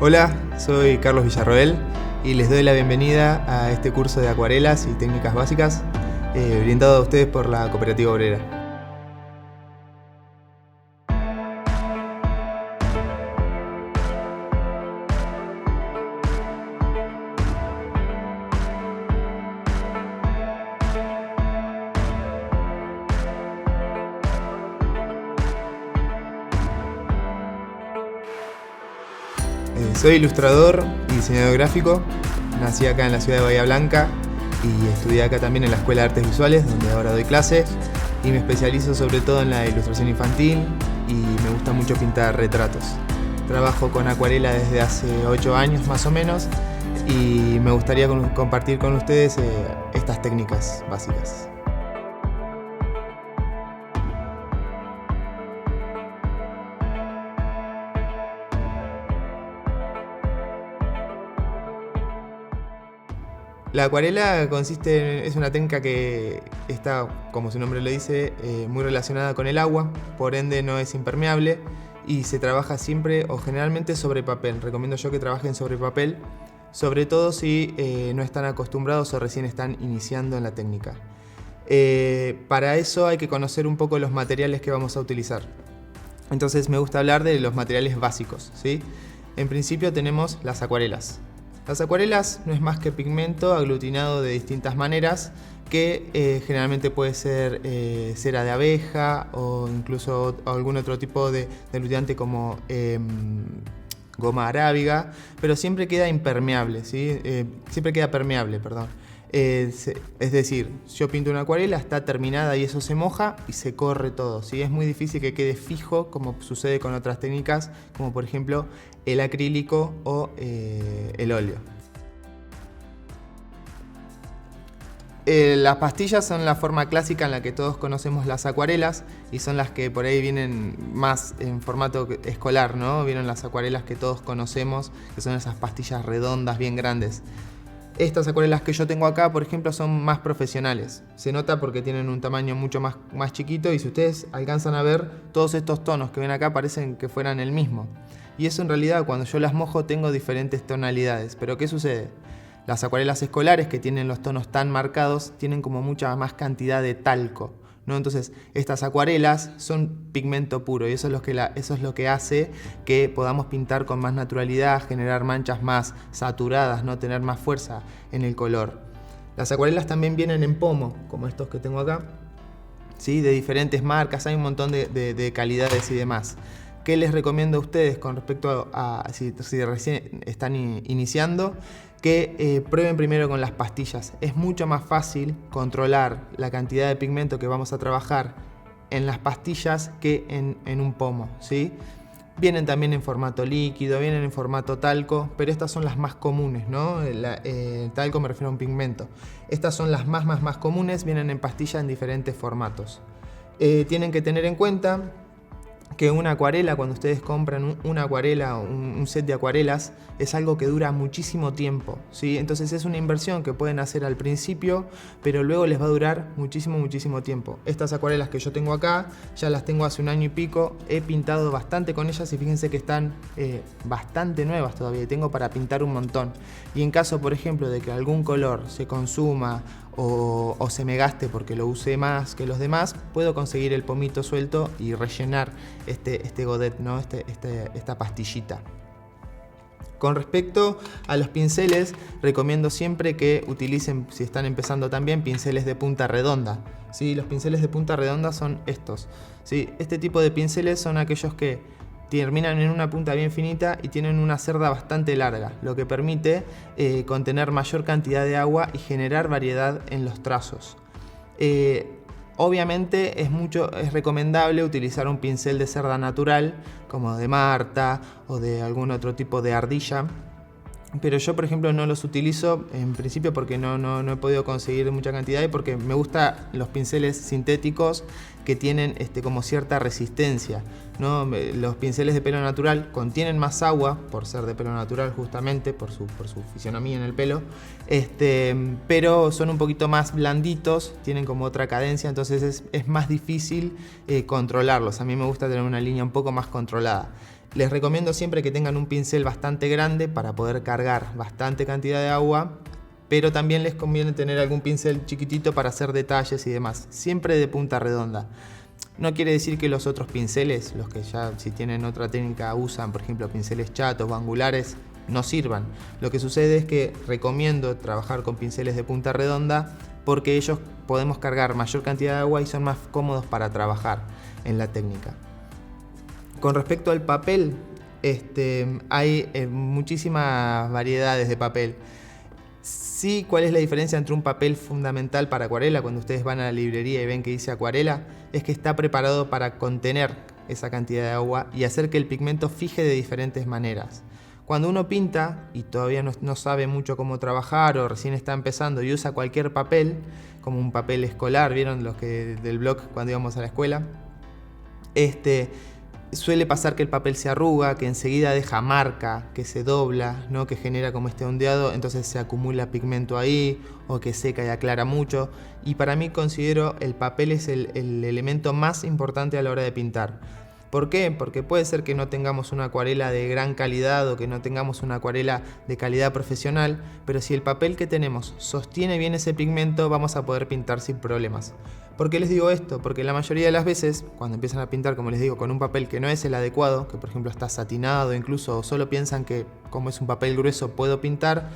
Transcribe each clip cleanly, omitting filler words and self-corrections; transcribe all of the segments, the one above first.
Hola, soy Carlos Villarroel y les doy la bienvenida a este curso de acuarelas y técnicas básicas brindado a ustedes por la Cooperativa Obrera. Soy ilustrador y diseñador gráfico, nací acá en la ciudad de Bahía Blanca y estudié acá también en la Escuela de Artes Visuales, donde ahora doy clases, y me especializo sobre todo en la ilustración infantil y me gusta mucho pintar retratos. Trabajo con acuarela desde hace 8 años más o menos y me gustaría compartir con ustedes estas técnicas básicas. La acuarela es una técnica que está, como su nombre lo dice, muy relacionada con el agua, por ende no es impermeable y se trabaja siempre o generalmente sobre papel. Recomiendo yo que trabajen sobre papel, sobre todo si no están acostumbrados o recién están iniciando en la técnica. Para eso hay que conocer un poco los materiales que vamos a utilizar. Entonces me gusta hablar de los materiales básicos, ¿sí? En principio tenemos las acuarelas. Las acuarelas no es más que pigmento aglutinado de distintas maneras que generalmente puede ser cera de abeja o incluso algún otro tipo de aglutinante como goma arábiga, pero siempre queda impermeable, ¿sí? Siempre queda permeable, perdón. Es decir, yo pinto una acuarela, está terminada y eso se moja y se corre todo, ¿sí? Es muy difícil que quede fijo como sucede con otras técnicas, como por ejemplo el acrílico o el óleo. Las pastillas son la forma clásica en la que todos conocemos las acuarelas y son las que por ahí vienen más en formato escolar, ¿no? Vienen las acuarelas que todos conocemos, que son esas pastillas redondas bien grandes. Estas acuarelas que yo tengo acá, por ejemplo, son más profesionales. Se nota porque tienen un tamaño mucho más chiquito y si ustedes alcanzan a ver, todos estos tonos que ven acá parecen que fueran el mismo. Y eso en realidad cuando yo las mojo tengo diferentes tonalidades. ¿Pero qué sucede? Las acuarelas escolares que tienen los tonos tan marcados tienen como mucha más cantidad de talco, ¿no? Entonces estas acuarelas son pigmento puro y eso es lo que hace que podamos pintar con más naturalidad, generar manchas más saturadas, ¿no? Tener más fuerza en el color. Las acuarelas también vienen en pomo, como estos que tengo acá, ¿sí? De diferentes marcas, hay un montón de calidades y demás. ¿Qué les recomiendo a ustedes con respecto a si recién están iniciando? Que prueben primero con las pastillas. Es mucho más fácil controlar la cantidad de pigmento que vamos a trabajar en las pastillas que en un pomo, ¿sí? Vienen también en formato líquido, vienen en formato talco, pero estas son las más comunes, ¿no? Talco me refiero a un pigmento. Estas son las más comunes, vienen en pastilla en diferentes formatos. Tienen que tener en cuenta que una acuarela, cuando ustedes compran una acuarela o un set de acuarelas, es algo que dura muchísimo tiempo, ¿sí? Entonces es una inversión que pueden hacer al principio, pero luego les va a durar muchísimo tiempo. Estas acuarelas que yo tengo acá, ya las tengo hace 1 año y pico, he pintado bastante con ellas y fíjense que están bastante nuevas todavía y tengo para pintar un montón. Y en caso, por ejemplo, de que algún color se consuma o se me gaste porque lo usé más que los demás, puedo conseguir el pomito suelto y rellenar este godet, ¿no? Esta pastillita. Con respecto a los pinceles, recomiendo siempre que utilicen, si están empezando también, pinceles de punta redonda, ¿sí? Los pinceles de punta redonda son estos, ¿sí? Este tipo de pinceles son aquellos que terminan en una punta bien finita y tienen una cerda bastante larga, lo que permite contener mayor cantidad de agua y generar variedad en los trazos. Obviamente es recomendable utilizar un pincel de cerda natural, como de Marta o de algún otro tipo de ardilla, pero yo por ejemplo no los utilizo en principio porque no he podido conseguir mucha cantidad y porque me gustan los pinceles sintéticos que tienen como cierta resistencia, ¿no? Los pinceles de pelo natural contienen más agua por ser de pelo natural justamente, por su fisionomía en el pelo, pero son un poquito más blanditos, tienen como otra cadencia, entonces es más difícil controlarlos. A mí me gusta tener una línea un poco más controlada. Les recomiendo siempre que tengan un pincel bastante grande para poder cargar bastante cantidad de agua, pero también les conviene tener algún pincel chiquitito para hacer detalles y demás, siempre de punta redonda. No quiere decir que los otros pinceles, los que ya si tienen otra técnica usan, por ejemplo pinceles chatos o angulares, no sirvan. Lo que sucede es que recomiendo trabajar con pinceles de punta redonda porque ellos podemos cargar mayor cantidad de agua y son más cómodos para trabajar en la técnica. Con respecto al papel, hay muchísimas variedades de papel. Sí, ¿cuál es la diferencia entre un papel fundamental para acuarela? Cuando ustedes van a la librería y ven que dice acuarela, es que está preparado para contener esa cantidad de agua y hacer que el pigmento fije de diferentes maneras. Cuando uno pinta y todavía no sabe mucho cómo trabajar o recién está empezando y usa cualquier papel, como un papel escolar, ¿vieron los que del blog cuando íbamos a la escuela? Suele pasar que el papel se arruga, que enseguida deja marca, que se dobla, ¿no? Que genera como este ondeado, entonces se acumula pigmento ahí, o que seca y aclara mucho. Y para mí considero el papel es el elemento más importante a la hora de pintar. ¿Por qué? Porque puede ser que no tengamos una acuarela de gran calidad o que no tengamos una acuarela de calidad profesional, pero si el papel que tenemos sostiene bien ese pigmento, vamos a poder pintar sin problemas. ¿Por qué les digo esto? Porque la mayoría de las veces, cuando empiezan a pintar, como les digo, con un papel que no es el adecuado, que por ejemplo está satinado, incluso solo piensan que como es un papel grueso puedo pintar,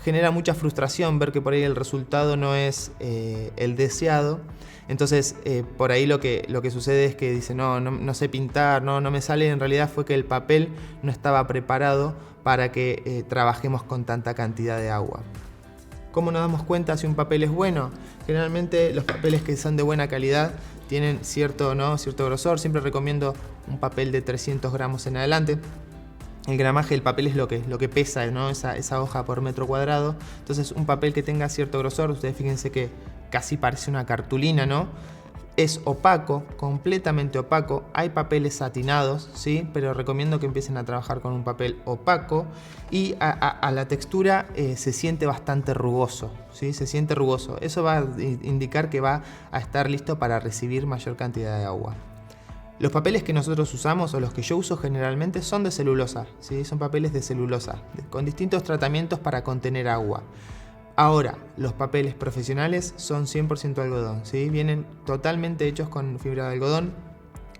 genera mucha frustración ver que por ahí el resultado no es el deseado. Entonces por ahí lo que sucede es que dicen no sé pintar, no me sale. En realidad fue que el papel no estaba preparado para que trabajemos con tanta cantidad de agua. ¿Cómo nos damos cuenta si un papel es bueno? Generalmente los papeles que son de buena calidad tienen cierto grosor. Siempre recomiendo un papel de 300 gramos en adelante. El gramaje del papel es lo que pesa, ¿no? esa hoja por metro cuadrado. Entonces un papel que tenga cierto grosor, ustedes fíjense que casi parece una cartulina, ¿no? Es opaco, completamente opaco. Hay papeles satinados, ¿sí? Pero recomiendo que empiecen a trabajar con un papel opaco. Y a la textura se siente bastante rugoso, ¿sí? Se siente rugoso. Eso va a indicar que va a estar listo para recibir mayor cantidad de agua. Los papeles que nosotros usamos, o los que yo uso generalmente, son de celulosa, ¿sí? Son papeles de celulosa, con distintos tratamientos para contener agua. Ahora, los papeles profesionales son 100% algodón, ¿sí? Vienen totalmente hechos con fibra de algodón.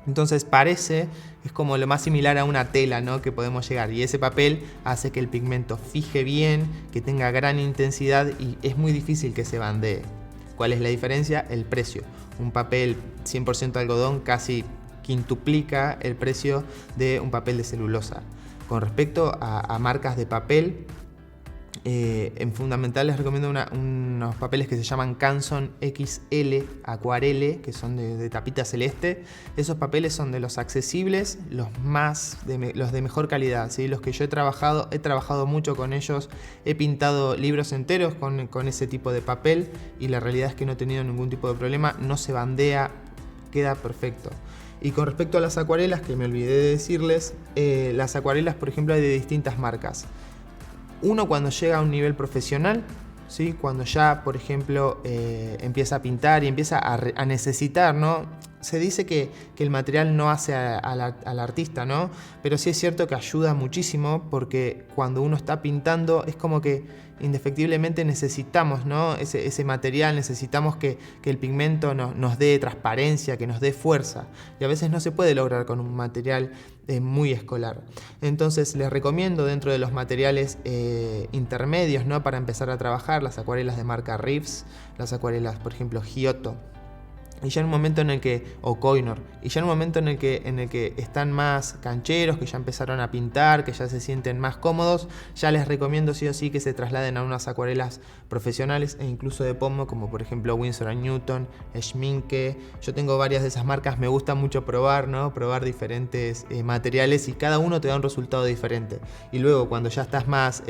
Entonces es como lo más similar a una tela, ¿no? Que podemos llegar. Y ese papel hace que el pigmento fije bien, que tenga gran intensidad y es muy difícil que se bandee. ¿Cuál es la diferencia? El precio. Un papel 100% algodón casi quintuplica el precio de un papel de celulosa. Con respecto a marcas de papel, en fundamental les recomiendo unos papeles que se llaman Canson XL Aquarelle, que son de tapita celeste. Esos papeles son de los accesibles, los de mejor calidad, ¿sí? Los que yo he trabajado mucho con ellos, he pintado libros enteros con ese tipo de papel y la realidad es que no he tenido ningún tipo de problema, no se bandea, queda perfecto. Y con respecto a las acuarelas, que me olvidé de decirles, las acuarelas, por ejemplo, hay de distintas marcas. Uno cuando llega a un nivel profesional, ¿sí? Cuando ya, por ejemplo, empieza a pintar y empieza a necesitar, ¿no? Se dice que el material no hace al artista, ¿no? Pero sí es cierto que ayuda muchísimo porque cuando uno está pintando es como que indefectiblemente necesitamos, ¿no? ese material, necesitamos que el pigmento nos dé transparencia, que nos dé fuerza. Y a veces no se puede lograr con un material muy escolar. Entonces les recomiendo dentro de los materiales intermedios, ¿no? Para empezar a trabajar las acuarelas de marca Reeves, las acuarelas, por ejemplo, Giotto. Y ya en un momento en el que, o Koinor, y ya en un momento en el que están más cancheros, que ya empezaron a pintar, que ya se sienten más cómodos, ya les recomiendo sí o sí que se trasladen a unas acuarelas profesionales e incluso de pomo, como por ejemplo Winsor & Newton, Schmincke. Yo tengo varias de esas marcas, me gusta mucho probar, ¿no? Probar diferentes materiales y cada uno te da un resultado diferente. Y luego cuando ya estás más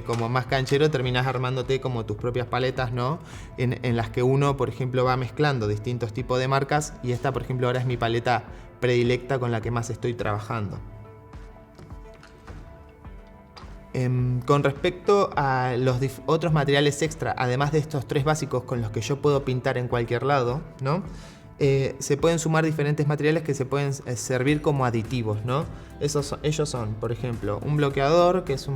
como más canchero, terminás armándote como tus propias paletas, ¿no? En las que uno, por ejemplo, va mezclando distintos tipos de marcas y esta, por ejemplo, ahora es mi paleta predilecta con la que más estoy trabajando. Con respecto a los otros materiales extra, además de estos tres básicos con los que yo puedo pintar en cualquier lado, ¿no? se pueden sumar diferentes materiales que se pueden servir como aditivos, ¿no? Ellos son, por ejemplo, un bloqueador, que es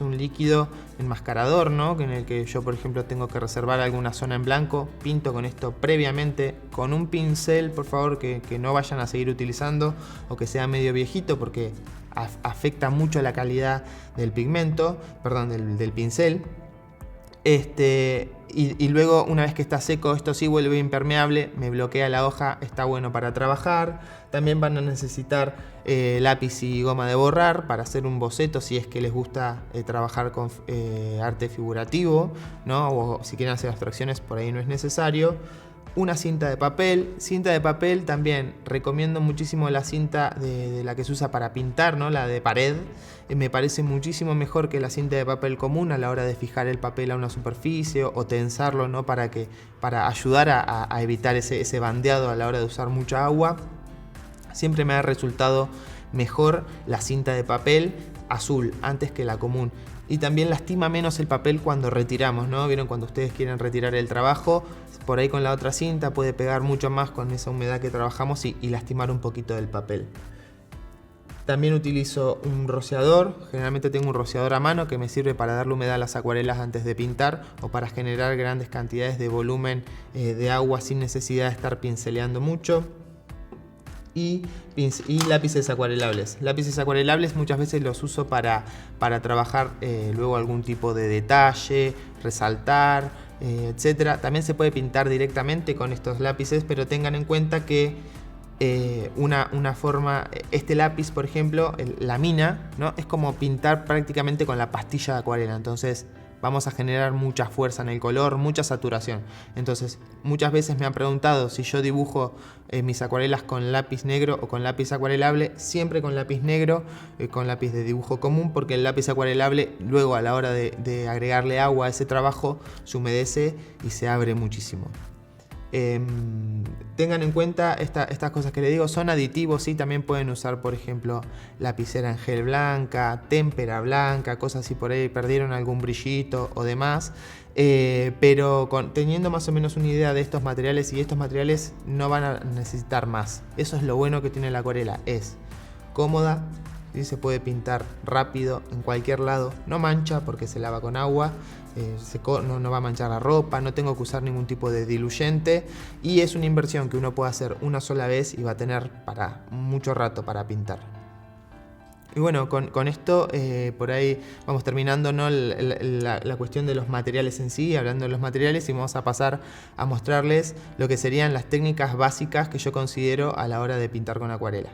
un líquido enmascarador, ¿no? En el que yo, por ejemplo, tengo que reservar alguna zona en blanco. Pinto con esto previamente con un pincel, por favor, que no vayan a seguir utilizando o que sea medio viejito, porque afecta mucho la calidad del pigmento, perdón, del pincel. Y luego, una vez que está seco, esto sí vuelve impermeable, me bloquea la hoja, está bueno para trabajar. También van a necesitar lápiz y goma de borrar para hacer un boceto, si es que les gusta trabajar con arte figurativo, ¿no? O si quieren hacer abstracciones, por ahí no es necesario. Una cinta de papel también recomiendo muchísimo la cinta de la que se usa para pintar, ¿no? La de pared. Me parece muchísimo mejor que la cinta de papel común a la hora de fijar el papel a una superficie o tensarlo, ¿no? Para ayudar a evitar ese bandeado a la hora de usar mucha agua. Siempre me ha resultado mejor la cinta de papel azul antes que la común. Y también lastima menos el papel cuando retiramos, ¿no? ¿Vieron? Cuando ustedes quieren retirar el trabajo, por ahí con la otra cinta puede pegar mucho más con esa humedad que trabajamos y lastimar un poquito del papel. También utilizo un rociador, generalmente tengo un rociador a mano que me sirve para darle humedad a las acuarelas antes de pintar o para generar grandes cantidades de volumen de agua sin necesidad de estar pinceleando mucho. Y lápices acuarelables. Lápices acuarelables muchas veces los uso para trabajar luego algún tipo de detalle, resaltar, etc. También se puede pintar directamente con estos lápices, pero tengan en cuenta que una forma, este lápiz por ejemplo, la mina, ¿no? Es como pintar prácticamente con la pastilla de acuarela, entonces vamos a generar mucha fuerza en el color, mucha saturación. Entonces, muchas veces me han preguntado si yo dibujo mis acuarelas con lápiz negro o con lápiz acuarelable. Siempre con lápiz negro, con lápiz de dibujo común, porque el lápiz acuarelable, luego a la hora de agregarle agua a ese trabajo, se humedece y se abre muchísimo. Tengan en cuenta estas cosas que les digo, son aditivos, sí, también pueden usar por ejemplo lapicera en gel blanca, témpera blanca, cosas así por ahí, perdieron algún brillito o demás, pero teniendo más o menos una idea de estos materiales, y estos materiales no van a necesitar más. Eso es lo bueno que tiene la acuarela, es cómoda, ¿sí? Se puede pintar rápido en cualquier lado, no mancha porque se lava con agua, no va a manchar la ropa, no tengo que usar ningún tipo de diluyente y es una inversión que uno puede hacer una sola vez y va a tener para mucho rato para pintar. Y bueno, con esto por ahí vamos terminando, ¿no? la cuestión de los materiales en sí, hablando de los materiales, y vamos a pasar a mostrarles lo que serían las técnicas básicas que yo considero a la hora de pintar con acuarela.